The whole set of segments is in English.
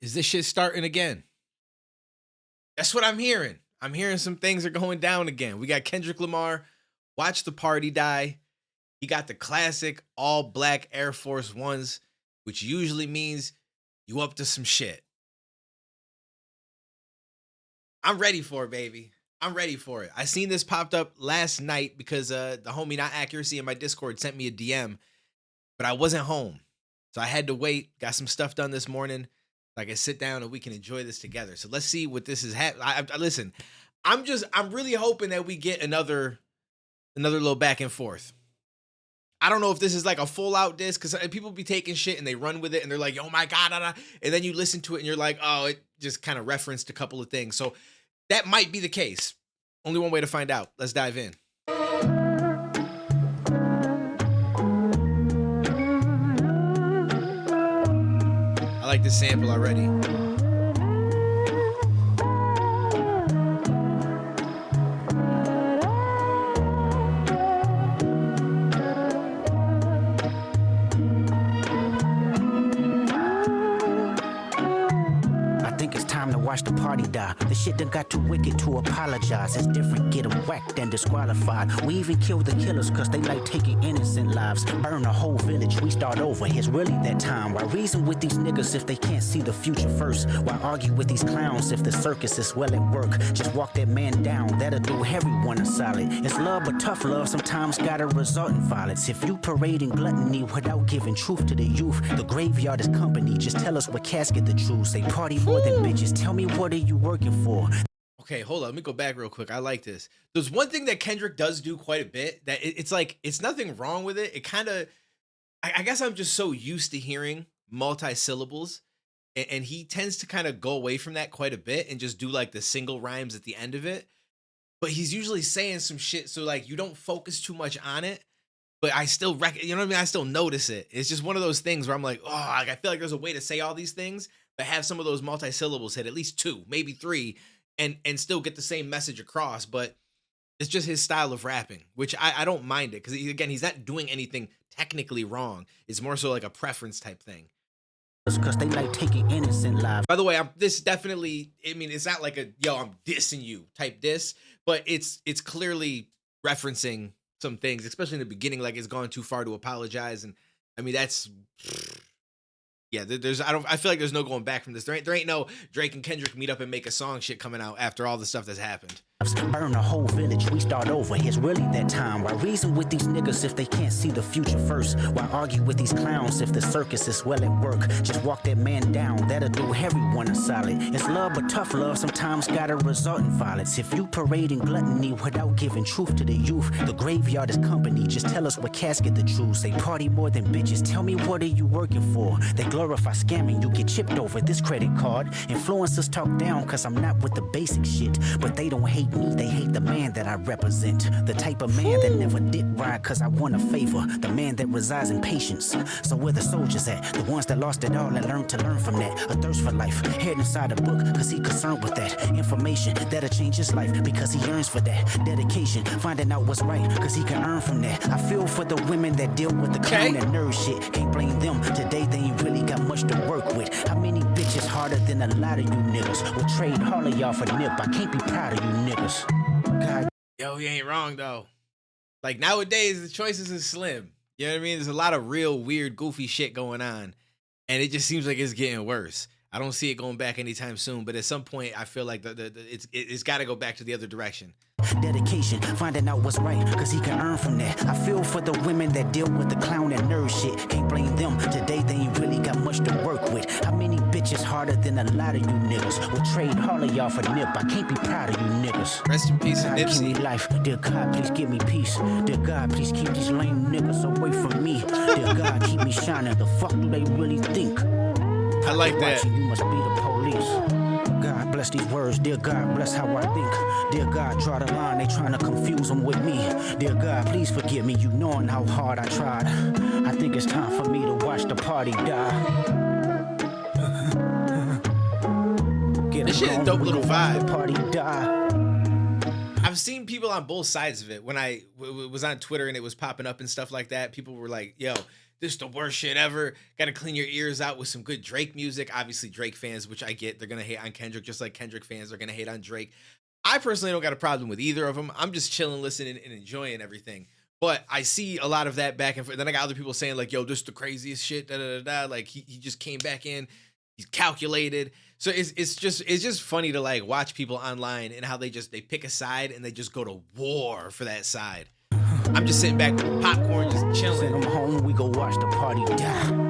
Is this shit starting again? That's what I'm hearing. I'm hearing some things are going down again. We got Kendrick Lamar, Watch the Party Die. He got the classic all black Air Force Ones, which usually means you up to some shit. I'm ready for it, baby. I'm ready for it. I seen this popped up last night because the homie Not Accuracy in my Discord sent me a DM, but I wasn't home. So I had to wait, got some stuff done this morning. So I can sit down and we can enjoy this together. So let's see what this is listen, I'm really hoping that we get another little back and forth. I don't know if this is like a full out diss because people be taking shit and they run with it and they're like, oh my God. And then you listen to it and you're like, oh, it just kind of referenced a couple of things. So that might be the case. Only one way to find out. Let's dive in. I like this sample already. Watch the party die. The shit done got too wicked to apologize. It's different, get them whacked and disqualified. We even kill the killers cause they like taking innocent lives. Burn a whole village, we start over. It's really that time. Why reason with these niggas if they can't see the future first? Why argue with these clowns if the circus is well at work? Just walk that man down, that'll do everyone a solid. It's love but tough love sometimes gotta result in violence. If you parading gluttony without giving truth to the youth, the graveyard is company. Just tell us what casket the truth. Say party more than bitches. Tell me what are you working for? Okay, hold on. Let me go back real quick. I like this. There's one thing that Kendrick does do quite a bit that it's like, it's nothing wrong with it. It kind of, I guess I'm just so used to hearing multi-syllables and he tends to kind of go away from that quite a bit and just do like the single rhymes at the end of it. But he's usually saying some shit. So like, you don't focus too much on it, but I still, you know what I mean? I still notice it. It's just one of those things where I'm like, oh, I feel like there's a way to say all these things, but have some of those multi-syllables hit at least 2, maybe 3, and still get the same message across. But it's just his style of rapping, which I don't mind it. Because again, he's not doing anything technically wrong. It's more so like a preference type thing. Because they like taking innocent lives. By the way, this definitely, I mean, it's not like a, yo, I'm dissing you type diss, but it's clearly referencing some things, especially in the beginning, like it's gone too far to apologize. And I mean, that's, yeah, I feel like there's no going back from this. There ain't no Drake and Kendrick meet up and make a song shit coming out after all the stuff that's happened. Burn a whole village, we start over. It's really that time. Why reason with these niggas if they can't see the future first? Why argue with these clowns if the circus is well at work? Just walk that man down, that'll do everyone a solid. It's love but tough love sometimes gotta result in violence. If you parading gluttony without giving truth to the youth, the graveyard is company. Just tell us what casket the truth. Say party more than bitches. Tell me what are you working for? They glorify scamming, you get chipped over this credit card. Influencers talk down cause I'm not with the basic shit, but they don't hate me, they hate the man that I represent. The type of man that never did ride cause I won a favor. The man that resides in patience. So where the soldiers at? The ones that lost it all and learned to learn from that. A thirst for life, head inside a book cause he concerned with that. Information that'll change his life because he yearns for that. Dedication, finding out what's right cause he can earn from that. I feel for the women that deal with the clown and nerd shit. Can't blame them, today they ain't really got much to work with. How many bitches harder than a lot of you niggas? Will trade all of y'all for nip. I can't be proud of you niggas. God. Yo, you ain't wrong though. Like nowadays, the choices is slim. You know what I mean? There's a lot of real weird, goofy shit going on, and it just seems like it's getting worse. I don't see it going back anytime soon, but at some point, I feel like it's got to go back to the other direction. Dedication, finding out what's right, cause he can earn from that. I feel for the women that deal with the clown and nerd shit. Can't blame them, today they ain't really got much to work with. How many bitches harder than a lot of you niggas? Will trade all of y'all for nip. I can't be proud of you niggas. Rest in peace, God, give me life. Dear God, please give me peace. Dear God, please keep these lame niggas away from me. Dear God, keep me shining. The fuck do they really think? I like that. You must be the police. God bless these words. Dear God, bless how I think. Dear God, draw the line. They trying to confuse them with me. Dear God, please forgive me. You knowing how hard I tried. I think it's time for me to watch the party die. This shit is a dope little vibe. Party die. I've seen people on both sides of it. When I was on Twitter and it was popping up and stuff like that, people were like, yo, this is the worst shit ever. Got to clean your ears out with some good Drake music. Obviously, Drake fans, which I get, they're gonna hate on Kendrick, just like Kendrick fans are gonna hate on Drake. I personally don't got a problem with either of them. I'm just chilling, listening, and enjoying everything. But I see a lot of that back and forth. Then I got other people saying like, "Yo, this is the craziest shit." Da da da da. Like he just came back in. He's calculated. So it's just funny to like watch people online and how they pick a side and they just go to war for that side. I'm just sitting back with popcorn, just chilling. Send them home, we go watch the party die.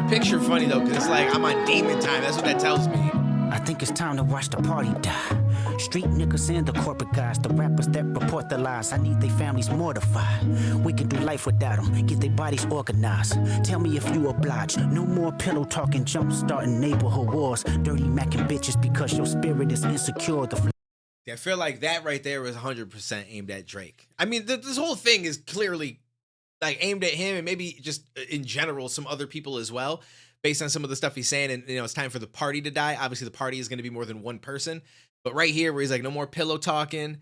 Picture funny though, because it's like I'm on demon time. That's what that tells me. I think it's time to watch the party die. Street niggas and the corporate guys, the rappers that report the lies. I need their families mortified. We can do life without them, get their bodies organized. Tell me if you oblige. No more pillow talking, jump starting neighborhood wars. Dirty macking bitches because your spirit is insecure. I feel like that right there was 100% aimed at Drake. I mean, this whole thing is clearly like aimed at him and maybe just in general some other people as well, based on some of the stuff he's saying. And it's time for the party to die. Obviously the party is going to be more than one person, but right here where he's like, no more pillow talking.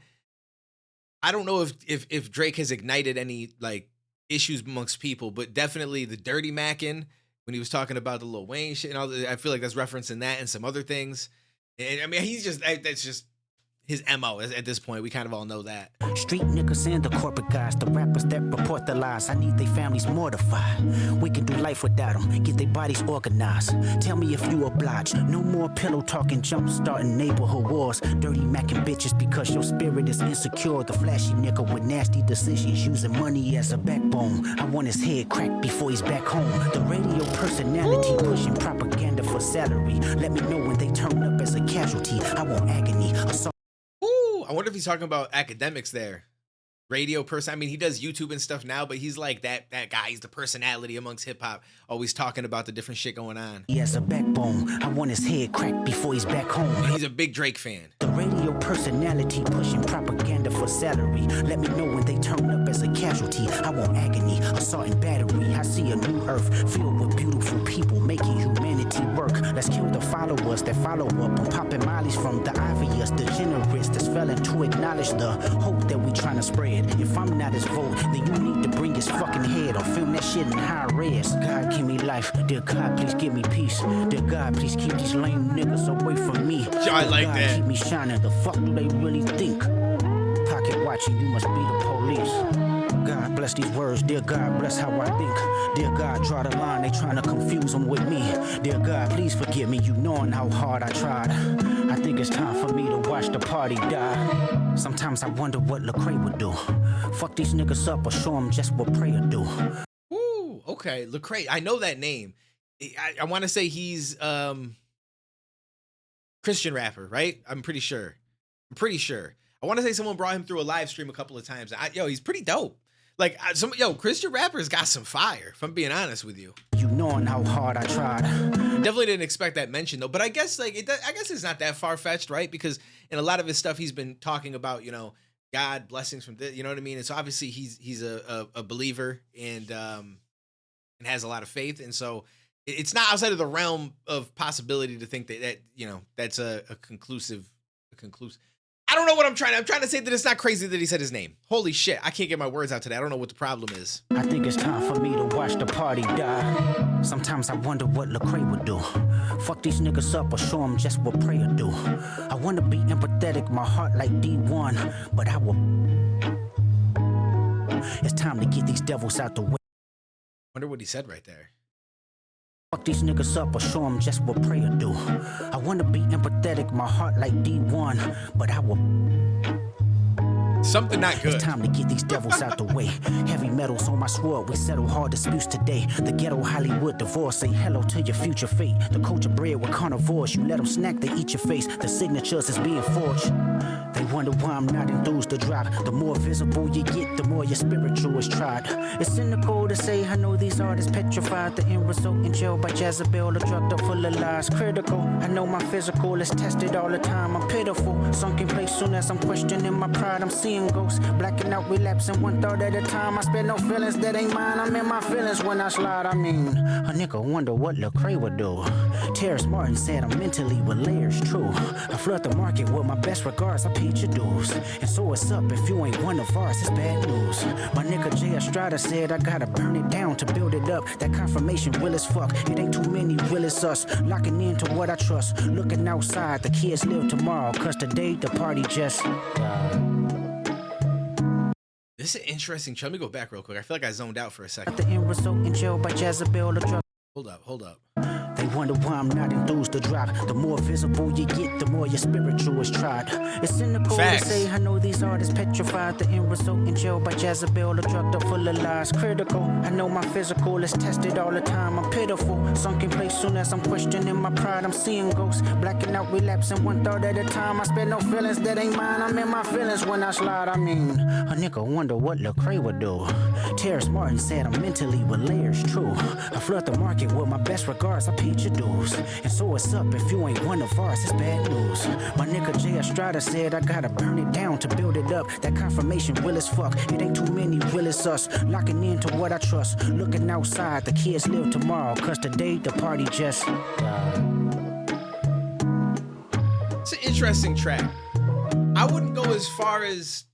I don't know if Drake has ignited any like issues amongst people, but definitely the dirty macking when he was talking about the Lil Wayne shit and all that, I feel like that's referencing that and some other things. And I mean, that's just his MO at this point. We kind of all know that. Street niggas and the corporate guys, the rappers that report the lies. I need their families mortified. We can do life without them, get their bodies organized. Tell me if you oblige. No more pillow talking, jump starting neighborhood wars. Dirty macking bitches because your spirit is insecure. The flashy nigga with nasty decisions, using money as a backbone. I want his head cracked before he's back home. The radio personality pushing propaganda for salary. Let me know when they turn up as a casualty. I want agony. I wonder if he's talking about academics there. Radio person. I mean, he does YouTube and stuff now, but he's like that guy. He's the personality amongst hip hop, always talking about the different shit going on. He has a backbone. I want his head cracked before he's back home. He's a big Drake fan. The radio personality pushing propaganda for salary. Let me know when they turn up as a casualty. I want agony, assault and battery. I see a new earth filled with beautiful people making humanity work. Let's kill the followers that follow up on popping mollies from the obvious degenerates that's failing to acknowledge the hope that we trying to spread. If I'm not his vote, then you need to bring his fucking head or film that shit in high res. God, give me life. Dear God, please give me peace. Dear God, please keep these lame niggas away from me. I like God, that. Keep me shining. The fuck do they really think? Pocket watching, you must be the police. God bless these words. Dear God, bless how I think. Dear God, draw the line. They trying to confuse them with me. Dear God, please forgive me. You knowing how hard I tried. I think it's time for me to watch the party die. Sometimes I wonder what Lecrae would do. Fuck these niggas up or show them just what prayer do. Ooh, okay. Lecrae. I know that name. I want to say he's Christian rapper, right? I'm pretty sure. I want to say someone brought him through a live stream a couple of times. He's pretty dope. Like Christian rappers got some fire, if I'm being honest with you. You knowing how hard I tried. Definitely didn't expect that mention though, but I guess I guess it's not that far-fetched, right? Because in a lot of his stuff he's been talking about, God, blessings from this, you know what I mean? And so obviously he's a believer and has a lot of faith, and so it's not outside of the realm of possibility to think that that's a conclusive. I don't know what I'm trying to say, that it's not crazy that he said his name. Holy shit, I can't get my words out today. I don't know what the problem is. I think it's time for me to watch the party die. Sometimes I wonder what Lecrae would do. Fuck these niggas up or show them just what prayer do. I wanna be empathetic, my heart like D1, but I will. It's time to get these devils out the way. Wonder what he said right there. Fuck these niggas up or show them just what prayer do. I wanna be empathetic, my heart like D1, but I will. Something not good. It's time to get these devils out the way. Heavy metals on my sword, we settle hard disputes today. The ghetto Hollywood divorce, say hello to your future fate. The culture bred with carnivores, you let them snack, they eat your face. The signatures is being forged. They wonder why I'm not enthused to drop. The more visible you get, the more your spiritual is tried. It's cynical to say I know these artists petrified. The end result in jail by Jezebel, a drugged up full of lies. Critical, I know my physical is tested all the time. I'm pitiful, sunk in place soon as I'm questioning my pride. I'm seeing ghosts, blacking out, relapsing one thought at a time. I spare no feelings that ain't mine. I'm in my feelings when I slide. I mean, a nigga wonder what Lecrae would do. Terrace Martin said I'm mentally with layers, true. I flood the market with my best regards. I paid your dues, and so it's up if you ain't one of ours. It's bad news. My nigga Jay Estrada said I gotta burn it down to build it up. That confirmation real as fuck. It ain't too many real as us. Locking into what I trust. Looking outside, the kids live tomorrow. Cause today the party just. This is an interesting. Let me go back real quick. I feel like I zoned out for a second. The end result in jail by Jezebel. The drug. Hold up. They wonder why I'm not enthused to drop. The more visible you get, the more your spiritual is tried. It's cynical to say I know these artists petrified. The end result in jail by Jezebel, the drugged up full of lies. Critical, I know my physical is tested all the time. I'm pitiful, sunk in place soon as I'm questioning my pride. I'm seeing ghosts, blacking out, relapsing one thought at a time. I spare no feelings that ain't mine. I'm in my feelings when I slide. I mean, a nigga wonder what Lecrae would do. Terrace Martin said I'm mentally with layers, true. I flood the market with my best regards. I paid your dues, and so it's up if you ain't one of ours. It's bad news. My nigga Jay Estrada said I gotta burn it down to build it up. That confirmation real as fuck. It ain't too many real as us. Locking into what I trust. Looking outside, the kids live tomorrow. Cause today the party just. It's an interesting track. I wouldn't go as far as.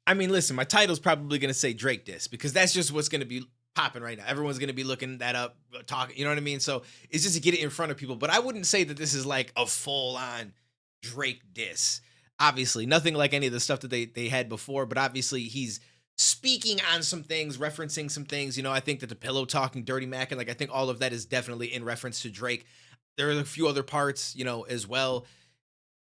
I mean, listen, my title's probably gonna say Drake diss because that's just what's gonna be popping right now. Everyone's gonna be looking that up, talking. You know what I mean? So it's just to get it in front of people. But I wouldn't say that this is like a full-on Drake diss. Obviously, nothing like any of the stuff that they had before. But obviously, he's speaking on some things, referencing some things. You know, I think that the pillow talking, Dirty Mac, and like I think all of that is definitely in reference to Drake. There are a few other parts, you know, as well.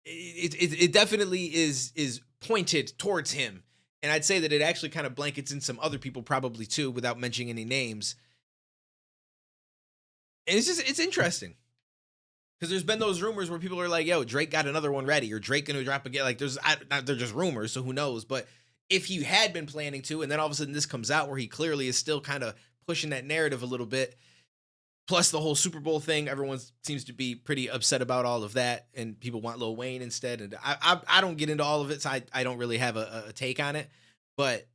It definitely is pointed towards him. And I'd say that it actually kind of blankets in some other people probably too, without mentioning any names. And it's interesting. Because there's been those rumors where people are like, yo, Drake got another one ready, or Drake gonna drop again. Like they're just rumors, so who knows? But if he had been planning to, and then all of a sudden this comes out where he clearly is still kind of pushing that narrative a little bit, plus the whole Super Bowl thing, everyone seems to be pretty upset about all of that, and people want Lil Wayne instead. And I don't get into all of it, so I don't really have a take on it. But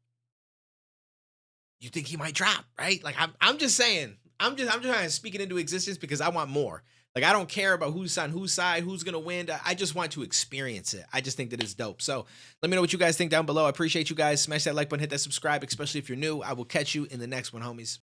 you think he might drop, right? Like I'm just saying, I'm just trying to speak it into existence because I want more. Like I don't care about who's on whose side, who's gonna win. I just want to experience it. I just think that it's dope. So let me know what you guys think down below. I appreciate you guys. Smash that like button, hit that subscribe, especially if you're new. I will catch you in the next one, homies.